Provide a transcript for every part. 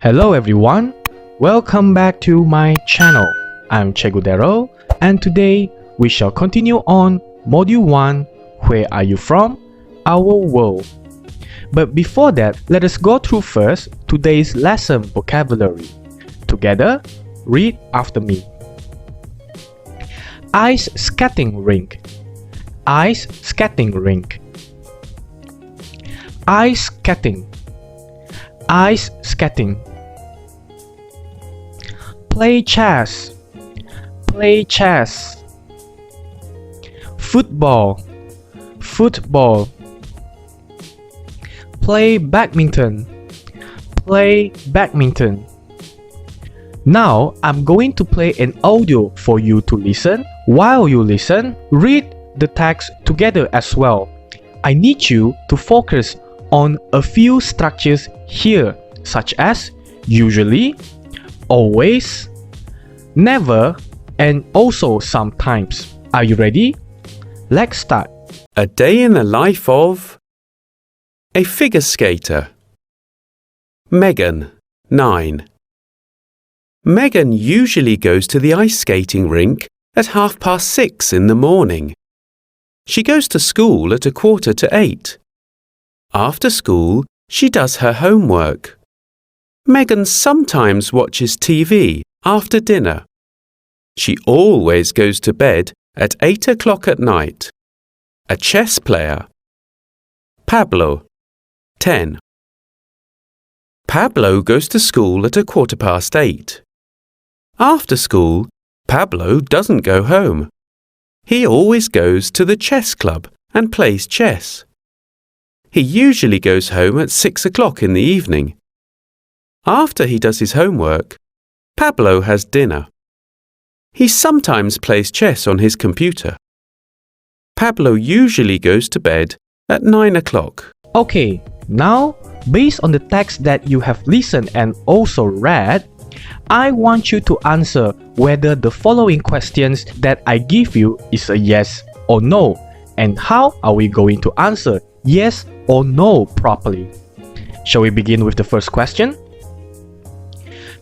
Hello everyone, welcome back to my channel. I'm Cikgu Darrel, and today we shall continue on Module 1, Where Are You From? Our World. But before that, let us go through first today's lesson vocabulary. Together, read after me. Ice skating rink. Ice skating rink. Ice skating. Ice skating. Play chess. Play chess. Football. Football. Play badminton. Play badminton. Now I'm going to play an audio for you to listen. While you listen, read the text together as well. I need you to focus on a few structures here, such as usually, always, never, and also sometimes. Are you ready? Let's start. A day in the life of a figure skater. Megan, 9. Megan usually goes to the ice skating rink at 6:30 in the morning. She goes to school at 7:45. After school, she does her homework. Megan sometimes watches TV after dinner. She always goes to bed at 8 o'clock at night. A chess player. Pablo, 10. Pablo goes to school at 8:15. After school, Pablo doesn't go home. He always goes to the chess club and plays chess. He usually goes home at 6 o'clock in the evening. After he does his homework, Pablo has dinner. He sometimes plays chess on his computer. Pablo usually goes to bed at 9 o'clock. Okay, now based on the text that you have listened and also read, I want you to answer whether the following questions that I give you is a yes or no, and how are we going to answer yes or no properly. Shall we begin with the first question?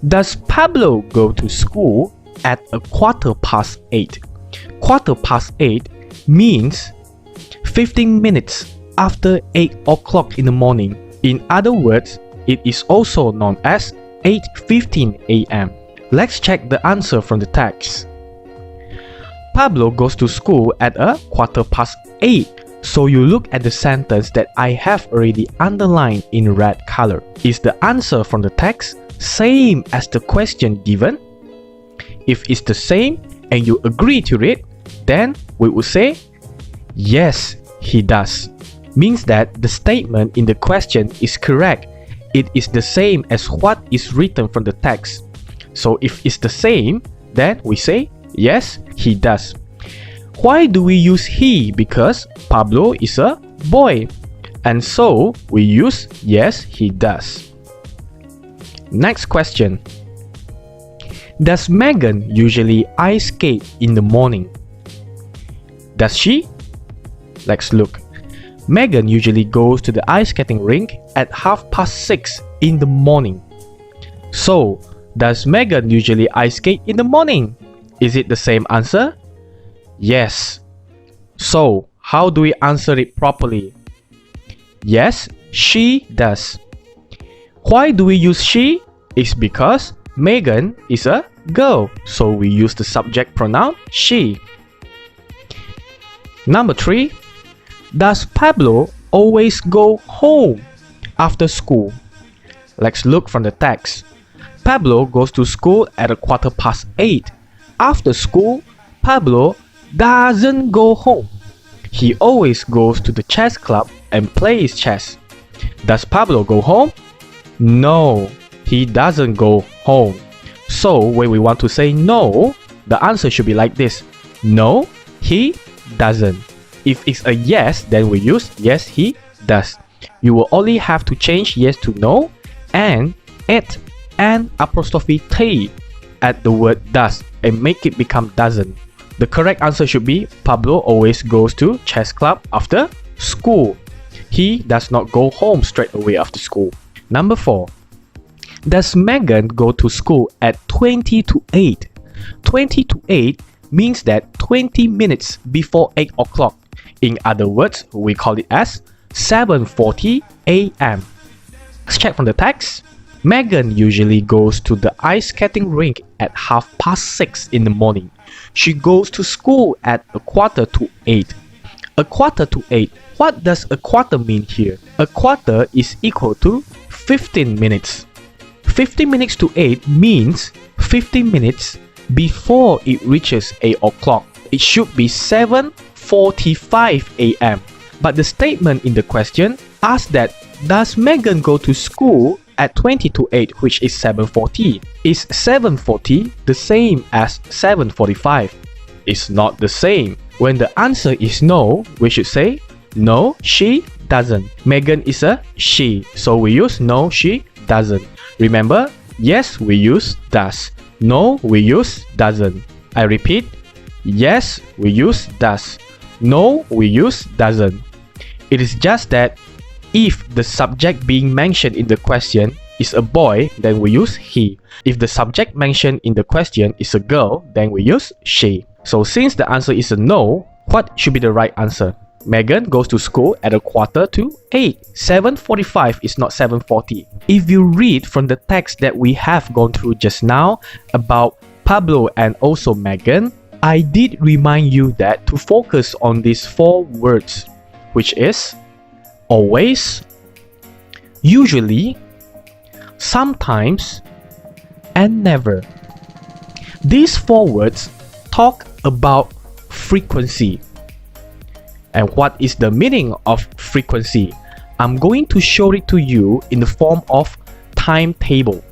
Does Pablo go to school at 8:15? 8:15 means 15 minutes after 8 o'clock in the morning. In other words, it is also known as 8:15 a.m. Let's check the answer from the text. Pablo goes to school at 8:15. So you look at the sentence that I have already underlined in red color. Is the answer from the text same as the question given? If it's the same and you agree to it, then we would say yes, he does. Means that the statement in the question is correct. It is the same as what is written from the text. So if it's the same, then we say yes, he does. Why do we use he? Because Pablo is a boy, and so we use yes, he does. Next question. Does Megan usually ice skate in the morning? Does she? Let's look. Megan usually goes to the ice skating rink at 6:30 in the morning. So, does Megan usually ice skate in the morning? Is it the same answer? Yes. So, how do we answer it properly? Yes, she does. Why do we use she? It's because Megan is a girl, so we use the subject pronoun she. Number 3. Does Pablo always go home after school? Let's look from the text. Pablo goes to school at 8:15. After school, Pablo doesn't go home. He always goes to the chess club and plays chess. Does Pablo go home? No, he doesn't go home. So when we want to say no, the answer should be like this. No, he doesn't. If it's a yes, then we use yes, he does. You will only have to change yes to no and add an apostrophe T at the word does and make it become doesn't. The correct answer should be Pablo always goes to chess club after school. He does not go home straight away after school. Number 4. Does Megan go to school at 20 to 8? 20 to 8 means that 20 minutes before 8 o'clock. In other words, we call it as 7:40 a.m. Let's check from the text. Megan usually goes to the ice skating rink at 6:30 in the morning. She goes to school at 7:45. 7:45. What does a quarter mean here? A quarter is equal to 15 minutes. 15 minutes to 8 means 15 minutes before it reaches 8 o'clock. It should be 7:45 a.m. But the statement in the question asks that, does Megan go to school at 20 to 8, which is 7:40? Is 7:40 the same as 7:45? It's not the same. When the answer is no, we should say, no, she doesn't. Megan is a she, so we use no, she doesn't. Remember, yes, we use does. No, we use doesn't. I repeat, yes, we use does. No, we use doesn't. It is just that if the subject being mentioned in the question is a boy, then we use he. If the subject mentioned in the question is a girl, then we use she. So since the answer is a no, what should be the right answer? Megan goes to school at 7:45. 7:45 is not 7:40. If you read from the text that we have gone through just now about Pablo and also Megan, I did remind you that to focus on these 4 words, which is always, usually, sometimes, and never. These 4 words talk about frequency. And what is the meaning of frequency? I'm going to show it to you in the form of timetable.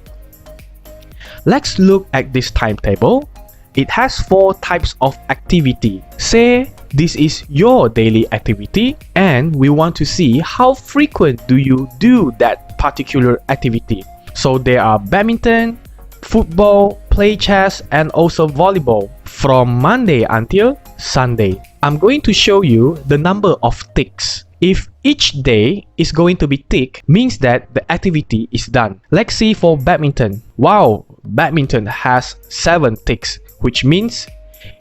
Let's look at this timetable. It has 4 types of activity. Say this is your daily activity and we want to see how frequent do you do that particular activity. So there are badminton, football, play chess, and also volleyball from Monday until Sunday. I'm going to show you the number of ticks. If each day is going to be tick, means that the activity is done. Let's see for badminton. Wow, badminton has 7 ticks, which means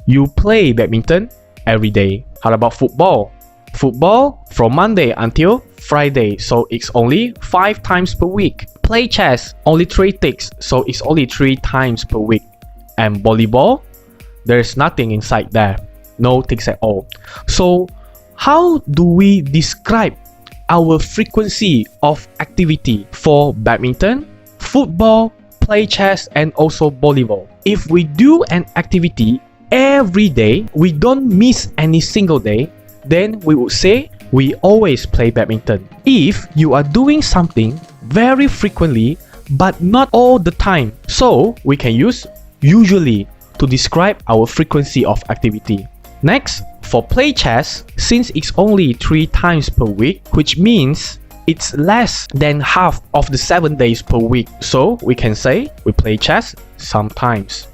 you play badminton every day. How about football? Football from Monday until Friday, so it's only 5 times per week. Play chess, only 3 ticks, so it's only 3 times per week. And volleyball, there's nothing inside there. No ticks at all. So how do we describe our frequency of activity for badminton, football, play chess, and also volleyball? If we do an activity every day, we don't miss any single day, then we would say we always play badminton. If you are doing something very frequently but not all the time, so we can use usually to describe our frequency of activity. Next, for play chess, since it's only 3 times per week, which means it's less than half of the 7 days per week, so we can say we play chess sometimes.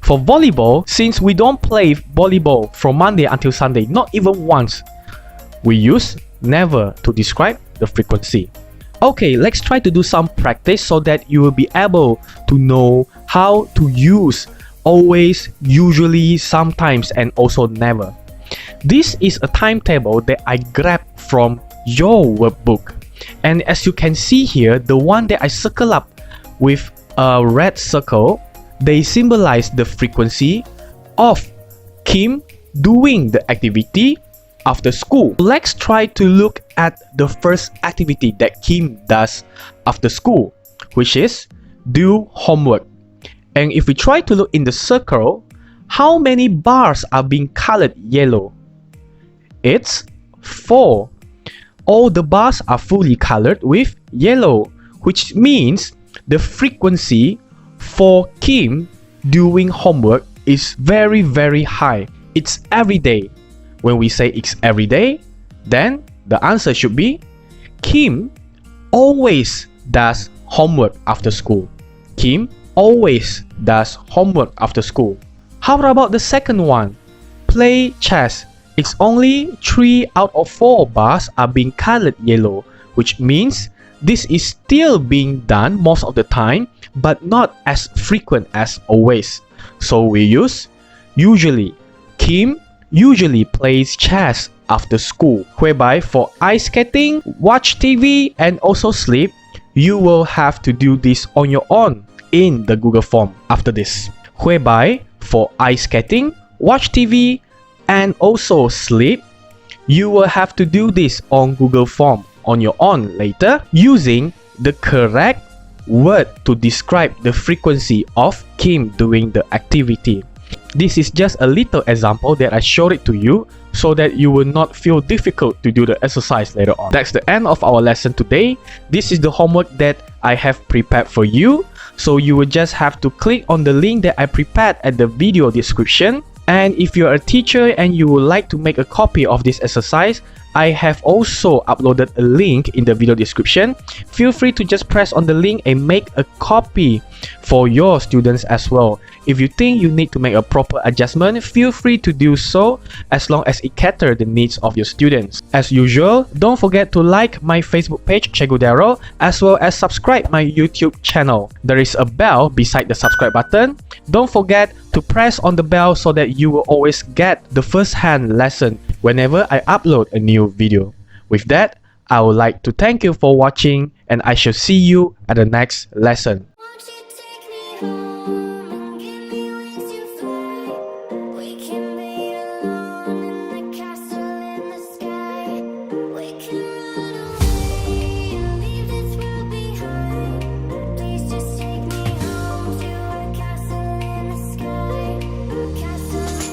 For volleyball, since we don't play volleyball from Monday until Sunday, not even once, we use never to describe the frequency. Okay, let's try to do some practice so that you will be able to know how to use always, usually, sometimes, and also never. This is a timetable that I grabbed from your workbook. And as you can see here, the one that I circle up with a red circle, they symbolize the frequency of Kim doing the activity after school. Let's try to look at the first activity that Kim does after school, which is do homework. And if we try to look in the circle, how many bars are being colored yellow? It's 4. All the bars are fully colored with yellow, which means the frequency for Kim doing homework is very, very high. It's every day. When we say it's every day, then the answer should be Kim always does homework after school. Kim always does homework after school. How about the second one? Play chess. It's only 3 out of 4 bars are being colored yellow, which means This is still being done most of the time, but not as frequent as always. So we use usually. Kim usually plays chess after school, whereby for ice skating, watch TV, and also sleep, you will have to do this on your own in the Google form after this. Whereby for ice skating, watch TV, and also sleep, you will have to do this on Google form on your own later using the correct word to describe the frequency of Kim doing the activity. This is just a little example that I showed it to you so that you will not feel difficult to do the exercise later on. That's the end of our lesson today. This is the homework that I have prepared for you. So you will just have to click on the link that I prepared at the video description. And if you're a teacher and you would like to make a copy of this exercise, I have also uploaded a link in the video description. Feel free to just press on the link and make a copy for your students as well. If you think you need to make a proper adjustment, feel free to do so as long as it caters the needs of your students. As usual, don't forget to like my Facebook page, Cikgu Darrel, as well as subscribe my YouTube channel. There is a bell beside the subscribe button. Don't forget to press on the bell so that you will always get the first-hand lesson whenever I upload a new video. With that, I would like to thank you for watching, and I shall see you at the next lesson.